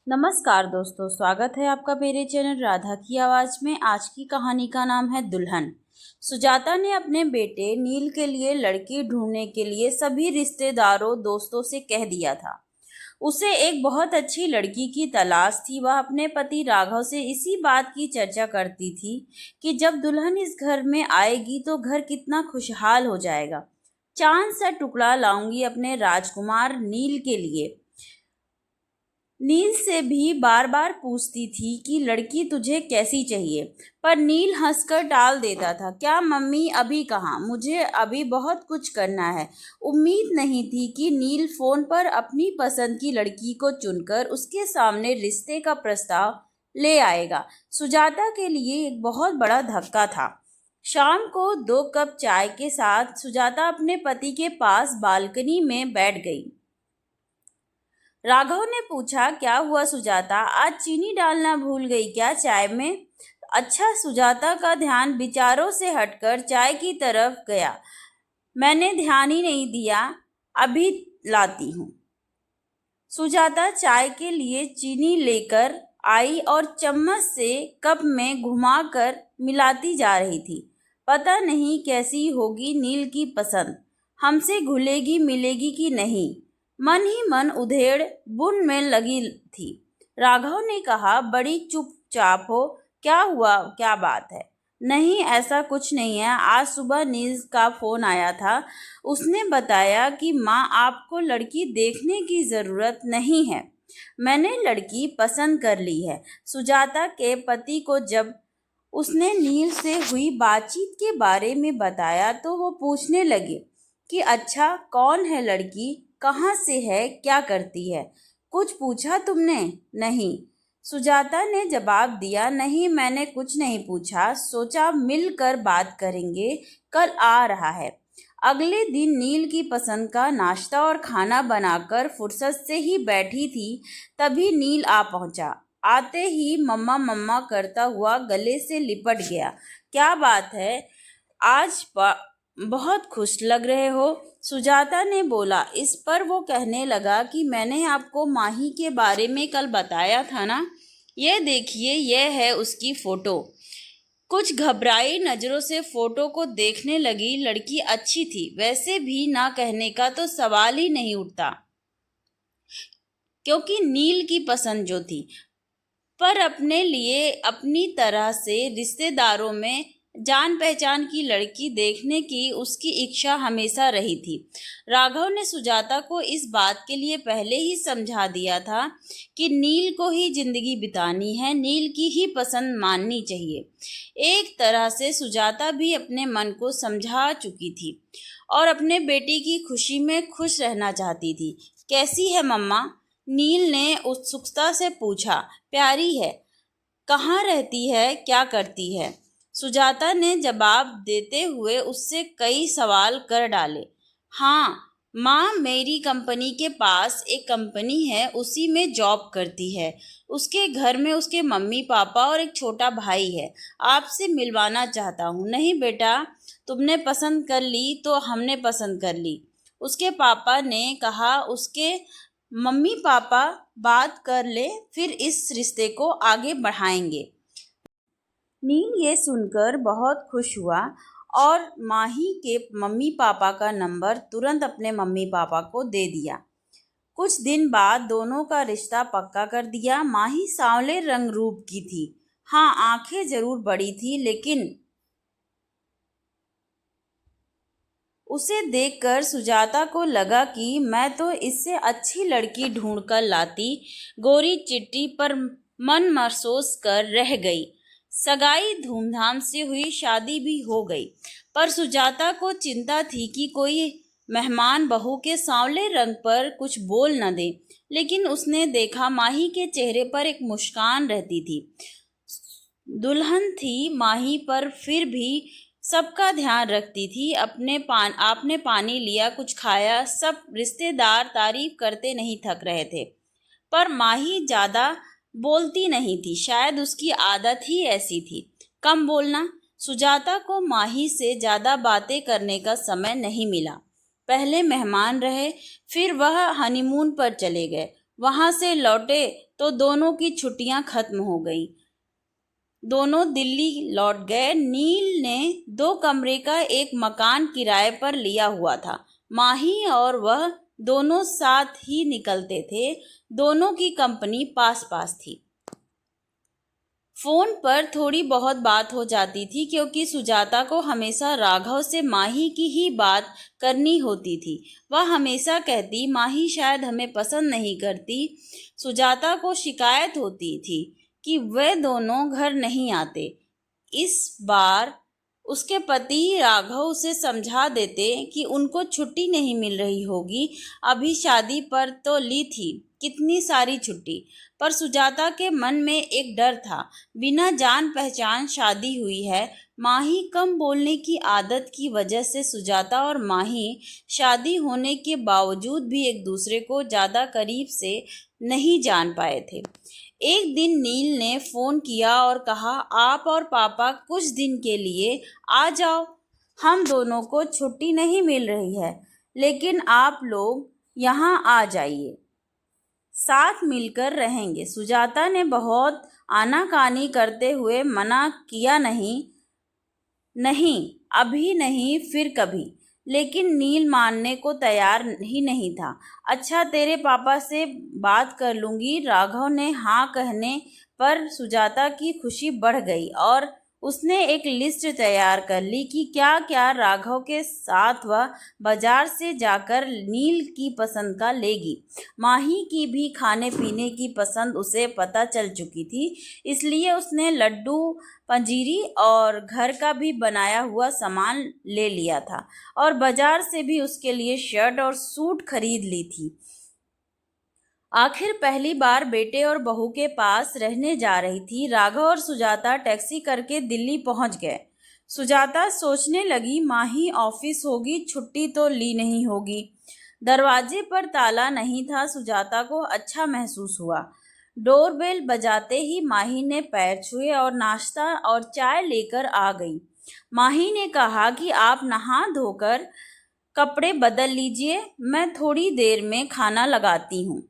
नमस्कार दोस्तों, स्वागत है आपका मेरे चैनल राधा की आवाज़ में। आज की कहानी का नाम है दुल्हन। सुजाता ने अपने बेटे नील के लिए लड़की ढूंढने के लिए सभी रिश्तेदारों दोस्तों से कह दिया था। उसे एक बहुत अच्छी लड़की की तलाश थी। वह अपने पति राघव से इसी बात की चर्चा करती थी कि जब दुल्हन इस घर में आएगी तो घर कितना खुशहाल हो जाएगा। चांद सा टुकड़ा लाऊंगी अपने राजकुमार नील के लिए। नील से भी बार बार पूछती थी कि लड़की तुझे कैसी चाहिए, पर नील हंसकर टाल देता था। क्या मम्मी, अभी कहाँ, मुझे अभी बहुत कुछ करना है। उम्मीद नहीं थी कि नील फोन पर अपनी पसंद की लड़की को चुनकर उसके सामने रिश्ते का प्रस्ताव ले आएगा। सुजाता के लिए एक बहुत बड़ा धक्का था। शाम को 2 कप चाय के साथ सुजाता अपने पति के पास बालकनी में बैठ गई। राघव ने पूछा, क्या हुआ सुजाता, आज चीनी डालना भूल गई क्या चाय में? अच्छा, सुजाता का ध्यान विचारों से हटकर चाय की तरफ गया। मैंने ध्यान ही नहीं दिया, अभी लाती हूँ। सुजाता चाय के लिए चीनी लेकर आई और चम्मच से कप में घुमाकर मिलाती जा रही थी। पता नहीं कैसी होगी नील की पसंद, हमसे घुलेगी मिलेगी कि नहीं। मन ही मन उधेड़ बुन में लगी थी। राघव ने कहा, बड़ी चुपचाप हो, क्या हुआ, क्या बात है? नहीं, ऐसा कुछ नहीं है। आज सुबह नील का फोन आया था। उसने बताया कि माँ, आपको लड़की देखने की ज़रूरत नहीं है, मैंने लड़की पसंद कर ली है। सुजाता के पति को जब उसने नील से हुई बातचीत के बारे में बताया तो वो पूछने लगे कि अच्छा, कौन है लड़की, कहाँ से है, क्या करती है? कुछ पूछा तुमने? नहीं, सुजाता ने जवाब दिया। नहीं, मैंने कुछ नहीं पूछा, सोचा मिलकर बात करेंगे, कल आ रहा है। अगले दिन नील की पसंद का नाश्ता और खाना बनाकर फुर्सत से ही बैठी थी, तभी नील आ पहुंचा। आते ही मम्मा मम्मा करता हुआ गले से लिपट गया। क्या बात है, आज बहुत खुश लग रहे हो, सुजाता ने बोला। इस पर वो कहने लगा कि मैंने आपको माही के बारे में कल बताया था ना, ये देखिए, यह है उसकी फोटो। कुछ घबराई नज़रों से फोटो को देखने लगी। लड़की अच्छी थी, वैसे भी ना कहने का तो सवाल ही नहीं उठता, क्योंकि नील की पसंद जो थी। पर अपने लिए अपनी तरह से रिश्तेदारों में जान पहचान की लड़की देखने की उसकी इच्छा हमेशा रही थी। राघव ने सुजाता को इस बात के लिए पहले ही समझा दिया था कि नील को ही जिंदगी बितानी है, नील की ही पसंद माननी चाहिए। एक तरह से सुजाता भी अपने मन को समझा चुकी थी और अपने बेटी की खुशी में खुश रहना चाहती थी। कैसी है मम्मा? नील ने उत्सुकता से पूछा। प्यारी है। कहाँ रहती है, क्या करती है? सुजाता ने जवाब देते हुए उससे कई सवाल कर डाले। हाँ माँ, मेरी कंपनी के पास एक कंपनी है, उसी में जॉब करती है। उसके घर में उसके मम्मी पापा और एक छोटा भाई है। आपसे मिलवाना चाहता हूँ। नहीं बेटा, तुमने पसंद कर ली तो हमने पसंद कर ली, उसके पापा ने कहा। उसके मम्मी पापा बात कर ले, फिर इस रिश्ते को आगे बढ़ाएंगे। नील ये सुनकर बहुत खुश हुआ और माही के मम्मी पापा का नंबर तुरंत अपने मम्मी पापा को दे दिया। कुछ दिन बाद दोनों का रिश्ता पक्का कर दिया। माही सांवले रंग रूप की थी। हाँ, आंखें जरूर बड़ी थी, लेकिन उसे देखकर सुजाता को लगा कि मैं तो इससे अच्छी लड़की ढूंढ कर लाती। गोरी चिट्ठी पर मन महसूस कर रह गई। सगाई धूमधाम से हुई, शादी भी हो गई, पर सुजाता को चिंता थी कि कोई मेहमान बहू के सांवले रंग पर कुछ बोल न दे। लेकिन उसने देखा माही के चेहरे पर एक मुस्कान रहती थी। दुल्हन थी माही, पर फिर भी सबका ध्यान रखती थी। आपने पानी लिया, कुछ खाया, सब रिश्तेदार तारीफ करते नहीं थक रहे थे। पर माही ज़्यादा बोलती नहीं थी, शायद उसकी आदत ही ऐसी थी, कम बोलना। सुजाता को माही से ज़्यादा बातें करने का समय नहीं मिला। पहले मेहमान रहे, फिर वह हनीमून पर चले गए। वहां से लौटे तो दोनों की छुट्टियां खत्म हो गई। दोनों दिल्ली लौट गए। नील ने 2 कमरे का एक मकान किराए पर लिया हुआ था। माही और वह दोनों साथ ही निकलते थे। दोनों की कंपनी पास पास थी। फोन पर थोड़ी बहुत बात हो जाती थी क्योंकि सुजाता को हमेशा राघव से माही की ही बात करनी होती थी। वह हमेशा कहती, माही शायद हमें पसंद नहीं करती। सुजाता को शिकायत होती थी कि वे दोनों घर नहीं आते। इस बार उसके पति राघव उसे समझा देते कि उनको छुट्टी नहीं मिल रही होगी। अभी शादी पर तो ली थी कितनी सारी छुट्टी, पर सुजाता के मन में एक डर था। बिना जान पहचान शादी हुई है। माही कम बोलने की आदत की वजह से सुजाता और माही शादी होने के बावजूद भी एक दूसरे को ज़्यादा करीब से नहीं जान पाए थे। एक दिन नील ने फ़ोन किया और कहा, आप और पापा कुछ दिन के लिए आ जाओ। हम दोनों को छुट्टी नहीं मिल रही है, लेकिन आप लोग यहाँ आ जाइए, साथ मिलकर रहेंगे। सुजाता ने बहुत आनाकानी करते हुए मना किया, नहीं नहीं, अभी नहीं, फिर कभी। लेकिन नील मानने को तैयार ही नहीं था। अच्छा, तेरे पापा से बात कर लूँगी। राघव ने हाँ कहने पर सुजाता की खुशी बढ़ गई और उसने एक लिस्ट तैयार कर ली कि क्या क्या राघव के साथ वह बाजार से जाकर नील की पसंद का लेगी। माही की भी खाने पीने की पसंद उसे पता चल चुकी थी, इसलिए उसने लड्डू, पंजीरी और घर का भी बनाया हुआ सामान ले लिया था और बाजार से भी उसके लिए शर्ट और सूट खरीद ली थी। आखिर पहली बार बेटे और बहू के पास रहने जा रही थी। राघव और सुजाता टैक्सी करके दिल्ली पहुंच गए। सुजाता सोचने लगी, माही ऑफिस होगी, छुट्टी तो ली नहीं होगी। दरवाजे पर ताला नहीं था। सुजाता को अच्छा महसूस हुआ। डोरबेल बजाते ही माही ने पैर छुए और नाश्ता और चाय लेकर आ गई। माही ने कहा कि आप नहा धोकर कपड़े बदल लीजिए, मैं थोड़ी देर में खाना लगाती हूँ।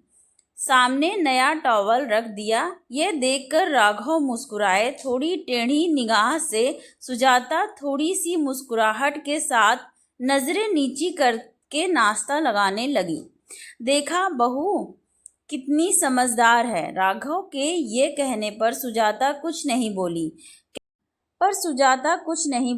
सामने नया टॉवल रख दिया। ये देखकर राघव मुस्कुराए, थोड़ी टेढ़ी निगाह से। सुजाता थोड़ी सी मुस्कुराहट के साथ नजरें नीची करके नाश्ता लगाने लगी। देखा बहू कितनी समझदार है। राघव के ये कहने पर सुजाता कुछ नहीं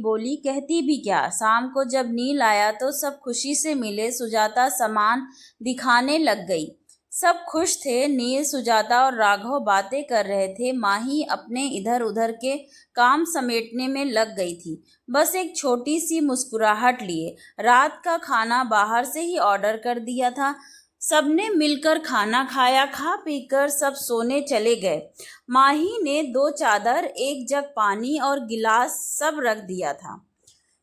बोली। कहती भी क्या। शाम को जब नील आया तो सब खुशी से मिले। सुजाता सामान दिखाने लग गई। सब खुश थे। नील, सुजाता और राघव बातें कर रहे थे। माही अपने इधर उधर के काम समेटने में लग गई थी, बस एक छोटी सी मुस्कुराहट लिए। रात का खाना बाहर से ही ऑर्डर कर दिया था। सबने मिलकर खाना खाया। खा पीकर सब सोने चले गए। माही ने 2 चादर, एक जग पानी और गिलास सब रख दिया था।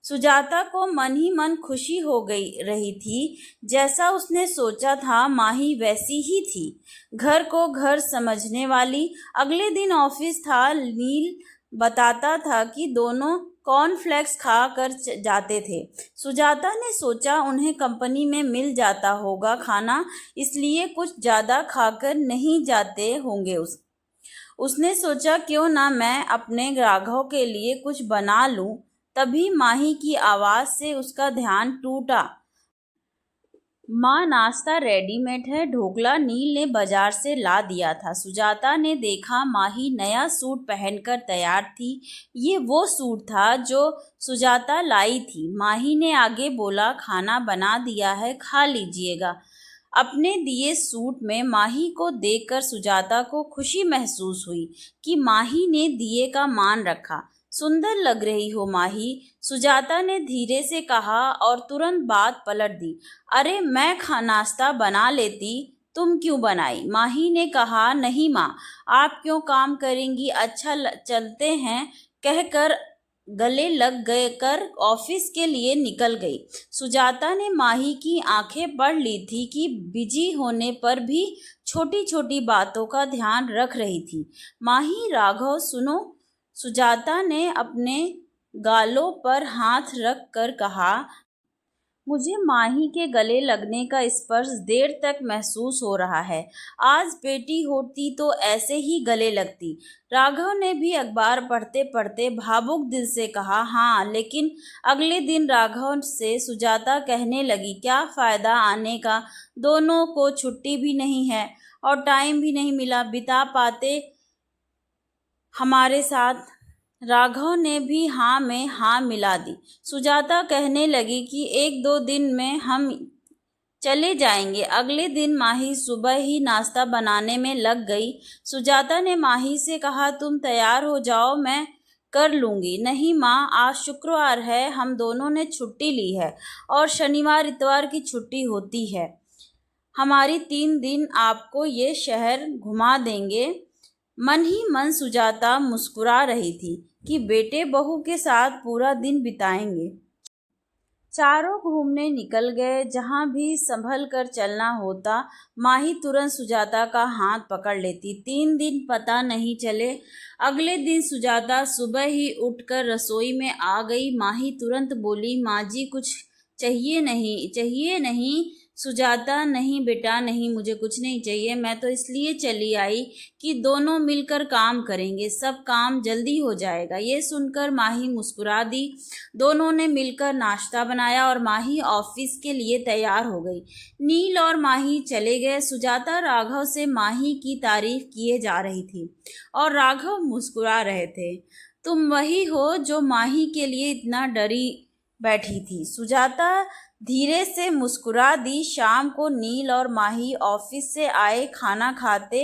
सुजाता को मन ही मन खुशी हो गई रही थी। जैसा उसने सोचा था, माही वैसी ही थी, घर को घर समझने वाली। अगले दिन ऑफिस था। नील बताता था कि दोनों कॉर्नफ्लेक्स खा कर जाते थे। सुजाता ने सोचा उन्हें कंपनी में मिल जाता होगा खाना, इसलिए कुछ ज़्यादा खाकर नहीं जाते होंगे। उसने सोचा, क्यों ना मैं अपने राघव के लिए कुछ बना लूं। तभी माही की आवाज़ से उसका ध्यान टूटा। माँ, नाश्ता रेडीमेड है। ढोकला नील ने बाजार से ला दिया था। सुजाता ने देखा माही नया सूट पहनकर तैयार थी। ये वो सूट था जो सुजाता लाई थी। माही ने आगे बोला, खाना बना दिया है, खा लीजिएगा। अपने दिए सूट में माही को देखकर सुजाता को खुशी महसूस हुई कि माही ने दिए का मान रखा। सुंदर लग रही हो माही, सुजाता ने धीरे से कहा और तुरंत बात पलट दी। अरे मैं नाश्ता बना लेती, तुम क्यों बनाई? माही ने कहा, नहीं माँ, आप क्यों काम करेंगी, अच्छा चलते हैं, कहकर गले लग गए कर ऑफिस के लिए निकल गई। सुजाता ने माही की आंखें पढ़ ली थी कि बिजी होने पर भी छोटी छोटी बातों का ध्यान रख रही थी। माही, राघव सुनो, सुजाता ने अपने गालों पर हाथ रख कर कहा। मुझे माही के गले लगने का स्पर्श देर तक महसूस हो रहा है। आज बेटी होती तो ऐसे ही गले लगती। राघव ने भी अखबार पढ़ते पढ़ते भावुक दिल से कहा, हाँ, लेकिन अगले दिन राघव से सुजाता कहने लगी, क्या फ़ायदा आने का, दोनों को छुट्टी भी नहीं है और टाइम भी नहीं मिला बिता पाते हमारे साथ। राघव ने भी हाँ में हाँ मिला दी। सुजाता कहने लगी कि 1-2 दिन में हम चले जाएंगे। अगले दिन माही सुबह ही नाश्ता बनाने में लग गई। सुजाता ने माही से कहा, तुम तैयार हो जाओ, मैं कर लूँगी। नहीं माँ, आज शुक्रवार है, हम दोनों ने छुट्टी ली है और शनिवार इतवार की छुट्टी होती है हमारी। 3 दिन आपको ये शहर घुमा देंगे। मन ही मन सुजाता मुस्कुरा रही थी कि बेटे बहू के साथ पूरा दिन बिताएंगे। चारों घूमने निकल गए। जहाँ भी संभल कर चलना होता, माही तुरंत सुजाता का हाथ पकड़ लेती। 3 दिन पता नहीं चले। अगले दिन सुजाता सुबह ही उठकर रसोई में आ गई। माही तुरंत बोली, माँ जी कुछ चाहिए नहीं। सुजाता, नहीं बेटा, नहीं, मुझे कुछ नहीं चाहिए। मैं तो इसलिए चली आई कि दोनों मिलकर काम करेंगे, सब काम जल्दी हो जाएगा। ये सुनकर माही मुस्कुरा दी। दोनों ने मिलकर नाश्ता बनाया और माही ऑफिस के लिए तैयार हो गई। नील और माही चले गए। सुजाता राघव से माही की तारीफ किए जा रही थी और राघव मुस्कुरा रहे थे। तुम वही हो जो माही के लिए इतना डरी बैठी थी। सुजाता धीरे से मुस्कुरा दी। शाम को नील और माही ऑफिस से आए। खाना खाते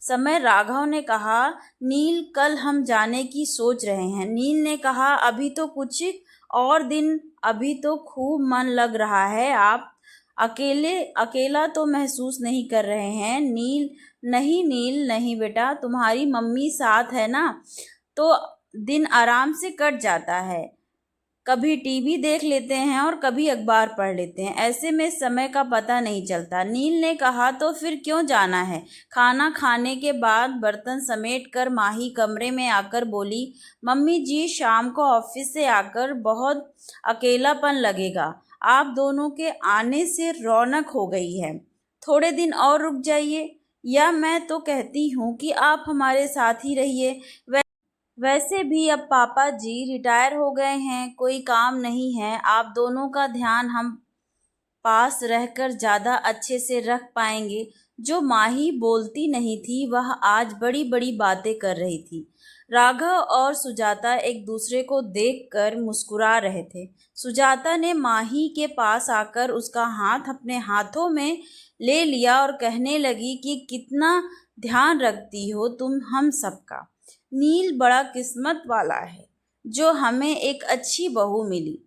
समय राघव ने कहा, नील, कल हम जाने की सोच रहे हैं। नील ने कहा, अभी तो कुछ और दिन, अभी तो खूब मन लग रहा है। आप अकेला तो महसूस नहीं कर रहे हैं? नील, नहीं नील, नहीं बेटा, तुम्हारी मम्मी साथ है ना, तो दिन आराम से कट जाता है। कभी टीवी देख लेते हैं और कभी अखबार पढ़ लेते हैं, ऐसे में समय का पता नहीं चलता। नील ने कहा, तो फिर क्यों जाना है? खाना खाने के बाद बर्तन समेट कर माही कमरे में आकर बोली, मम्मी जी, शाम को ऑफिस से आकर बहुत अकेलापन लगेगा। आप दोनों के आने से रौनक हो गई है। थोड़े दिन और रुक जाइए, या मैं तो कहती हूँ कि आप हमारे साथ ही रहिए। वैसे भी अब पापा जी रिटायर हो गए हैं, कोई काम नहीं है। आप दोनों का ध्यान हम पास रहकर ज़्यादा अच्छे से रख पाएंगे। जो माही बोलती नहीं थी, वह आज बड़ी बड़ी बातें कर रही थी। राघव और सुजाता एक दूसरे को देखकर मुस्कुरा रहे थे। सुजाता ने माही के पास आकर उसका हाथ अपने हाथों में ले लिया और कहने लगी कि कितना ध्यान रखती हो तुम हम सबका। नील बड़ा किस्मत वाला है जो हमें एक अच्छी बहू मिली।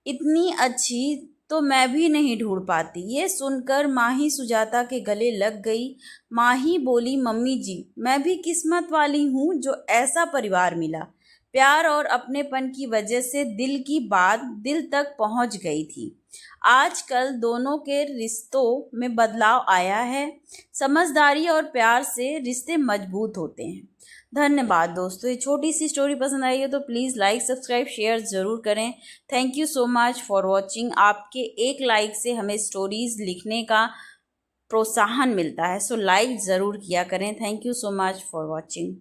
इतनी अच्छी तो मैं भी नहीं ढूंढ पाती। ये सुनकर माही सुजाता के गले लग गई। माही बोली, मम्मी जी, मैं भी किस्मत वाली हूँ जो ऐसा परिवार मिला। प्यार और अपनेपन की वजह से दिल की बात दिल तक पहुँच गई थी। आजकल दोनों के रिश्तों में बदलाव आया है। समझदारी और प्यार से रिश्ते मजबूत होते हैं। धन्यवाद दोस्तों। ये छोटी सी स्टोरी पसंद आई है तो प्लीज़ लाइक, सब्सक्राइब, शेयर ज़रूर करें। Thank you so much for watching. आपके एक लाइक से हमें स्टोरीज़ लिखने का प्रोत्साहन मिलता है, सो लाइक ज़रूर किया करें। Thank you so much for watching.